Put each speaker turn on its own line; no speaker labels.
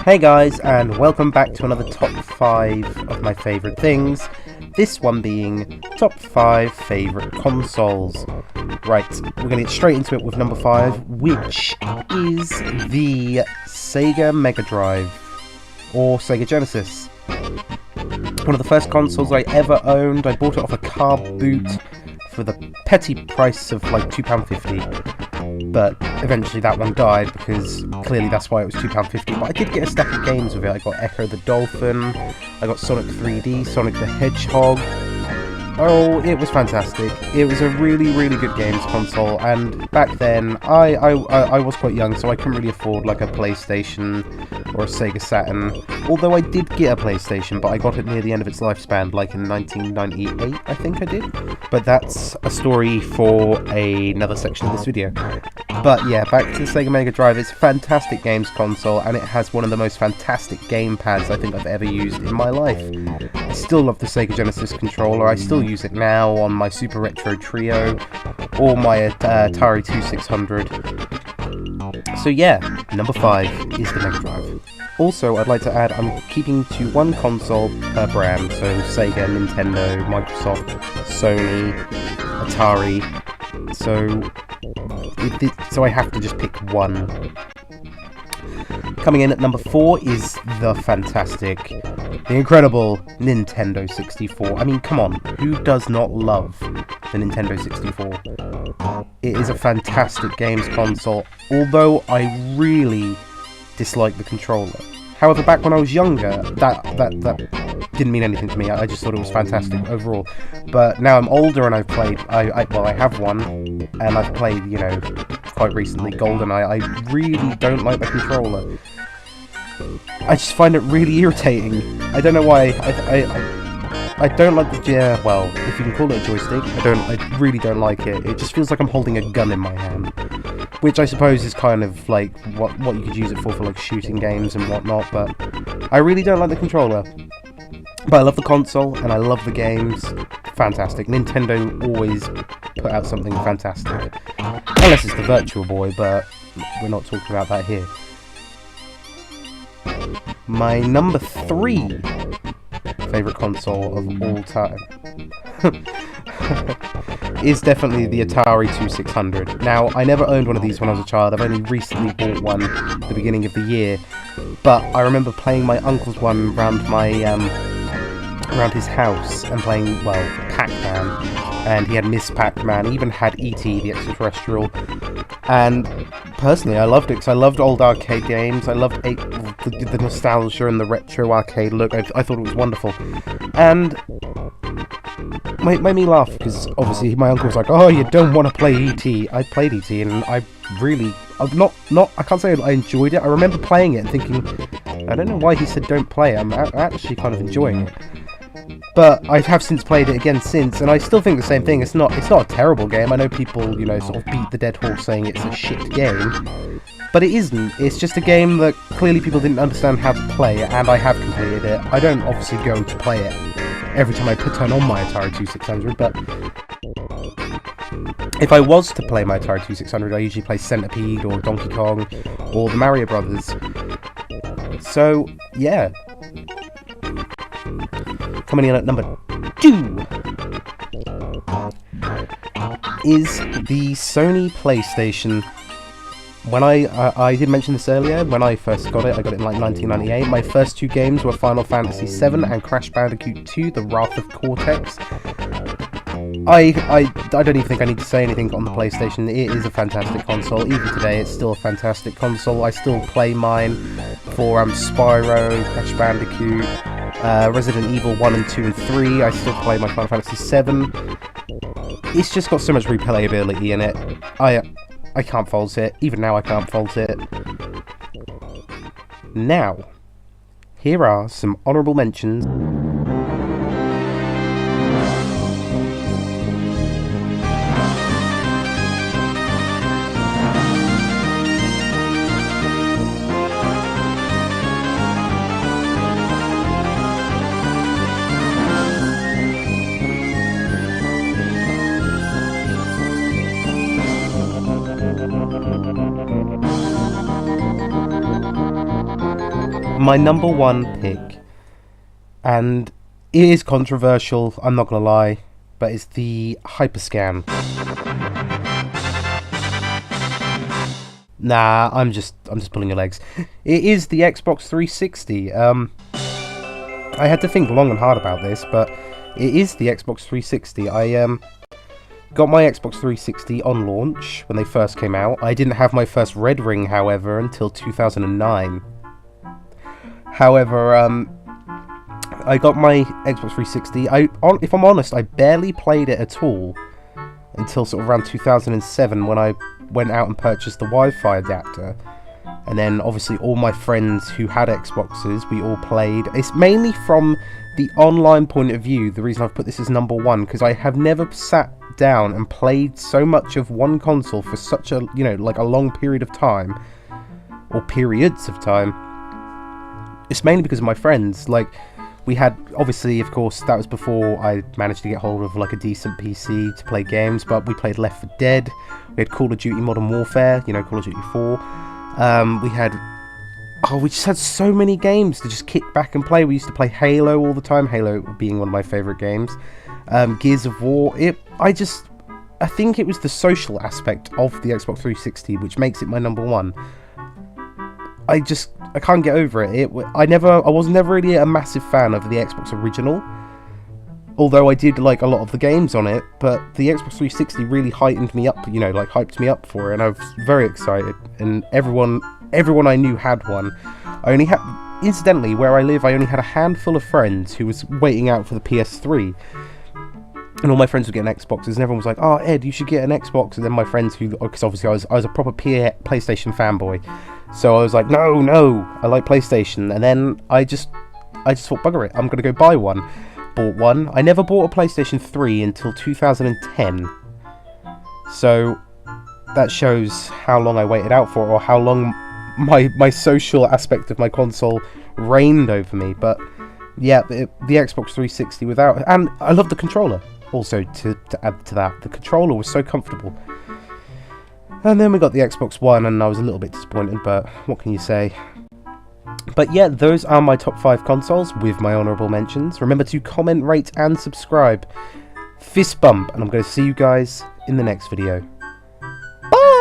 Hey guys, and welcome back to another top 5 of my favourite things. This one being top 5 favourite consoles. Right, we're going to get straight into it with number 5, which is the Sega Mega Drive, or Sega Genesis. One of the first consoles I ever owned. I bought it off a car boot for the petty price of like £2.50. But eventually that one died because clearly that's why it was £2.50. But I did get a stack of games with it. I got Echo the Dolphin, I got Sonic 3D, Sonic the Hedgehog. Oh, it was fantastic. It was a really, really good games console, and back then, I was quite young, so I couldn't really afford like a PlayStation or a Sega Saturn, although I did get a PlayStation, but I got it near the end of its lifespan, like in 1998, I think I did. But that's a story for another section of this video. But yeah, back to the Sega Mega Drive. It's a fantastic games console, and it has one of the most fantastic gamepads I think I've ever used in my life. I still love the Sega Genesis controller. I still use it now on my Super Retro Trio or my Atari 2600. So yeah, number 5 is the Mega Drive. Also, I'd like to add, I'm keeping to one console per brand, so Sega, Nintendo, Microsoft, Sony, Atari, so I have to just pick one. Coming in at number 4 is the fantastic, the incredible Nintendo 64. I mean, come on, who does not love the Nintendo 64? It is a fantastic games console, although I really dislike the controller. However, back when I was younger, that didn't mean anything to me. I just thought it was fantastic overall. But now I'm older and I've played, I have one, and I've played, you know, quite recently, GoldenEye. I really don't like the controller. I just find it really irritating. I don't know why. I don't like the, yeah, well, if you can call it a joystick, I really don't like it. It just feels like I'm holding a gun in my hand, which I suppose is kind of like what you could use it for like shooting games and whatnot, but I really don't like the controller. But I love the console, and I love the games. Fantastic. Nintendo always put out something fantastic. Unless it's the Virtual Boy, but we're not talking about that here. My number 3 favourite console of all time is definitely the Atari 2600. Now, I never owned one of these when I was a child. I've only recently bought one at the beginning of the year. But I remember playing my uncle's one around his house and playing, well, Pac-Man. And he had Miss Pac-Man, he even had E.T. the Extraterrestrial. And personally, I loved it because I loved old arcade games. I loved the nostalgia and the retro arcade look. I thought it was wonderful. And it made me laugh because obviously my uncle was like, "Oh, you don't want to play E.T." I played E.T. and I can't say I enjoyed it. I remember playing it and thinking, I don't know why he said don't play it. I'm actually kind of enjoying it. But I have since played it again since, and I still think the same thing. It's not a terrible game. I know people, you know, sort of beat the dead horse saying it's a shit game, but it isn't. It's just a game that clearly people didn't understand how to play, and I have completed it. I don't obviously go to play it every time I turn on my Atari 2600, but if I was to play my Atari 2600, I usually play Centipede or Donkey Kong or the Mario Brothers. So, yeah. Coming in at number 2 is the Sony PlayStation. When I did mention this earlier, when I first got it, I got it in like 1998. My first 2 games were Final Fantasy VII and Crash Bandicoot 2, The Wrath of Cortex. I don't even think I need to say anything on the PlayStation. It is a fantastic console. Even today, it's still a fantastic console. I still play mine for Spyro, Crash Bandicoot, Resident Evil 1 and 2 and 3. I still play my Final Fantasy VII. It's just got so much replayability in it. I can't fault it. Even now I can't fault it. Now, here are some honourable mentions. my number one pick, and it is controversial, I'm not gonna lie, but it's the Hyperscan. Nah, I'm just pulling your legs. It is the Xbox 360. I had to think long and hard about this, but it is the Xbox 360. I got my Xbox 360 on launch when they first came out. I didn't have my first Red Ring, however, until 2009. However, I got my Xbox 360. If I'm honest, I barely played it at all until sort of around 2007 when I went out and purchased the Wi-Fi adapter. And then obviously all my friends who had Xboxes, we all played. It's mainly from the online point of view, the reason I've put this as number one, because I have never sat down and played so much of one console for such a, like a long period of time, or periods of time. It's mainly because of my friends. Like, we had, obviously, of course, that was before I managed to get hold of like a decent PC to play games, but we played Left 4 Dead, we had Call of Duty Modern Warfare, Call of Duty 4, we just had so many games to just kick back and play. We used to play Halo all the time, Halo being one of my favourite games, Gears of War. I think it was the social aspect of the Xbox 360 which makes it my number one. I can't get over it. I was never really a massive fan of the Xbox original, although I did like a lot of the games on it, but the Xbox 360 really heightened me up, hyped me up for it, and I was very excited, and everyone I knew had one. Incidentally, where I live, I only had a handful of friends who was waiting out for the PS3, and all my friends were getting Xboxes, and everyone was like, "Oh, Ed, you should get an Xbox." And then my friends because obviously I was a proper PlayStation fanboy, so I was like, no, I like PlayStation. And then I just thought, bugger it, I'm gonna go buy one. Bought one. I never bought a PlayStation 3 until 2010, so that shows how long I waited out for, or how long my social aspect of my console reigned over me. But yeah, the Xbox 360 and I love the controller. Also, to add to that, the controller was so comfortable. And then we got the Xbox One, and I was a little bit disappointed, but what can you say? But yeah, those are my top 5 consoles with my honourable mentions. Remember to comment, rate, and subscribe. Fist bump, and I'm going to see you guys in the next video. Bye!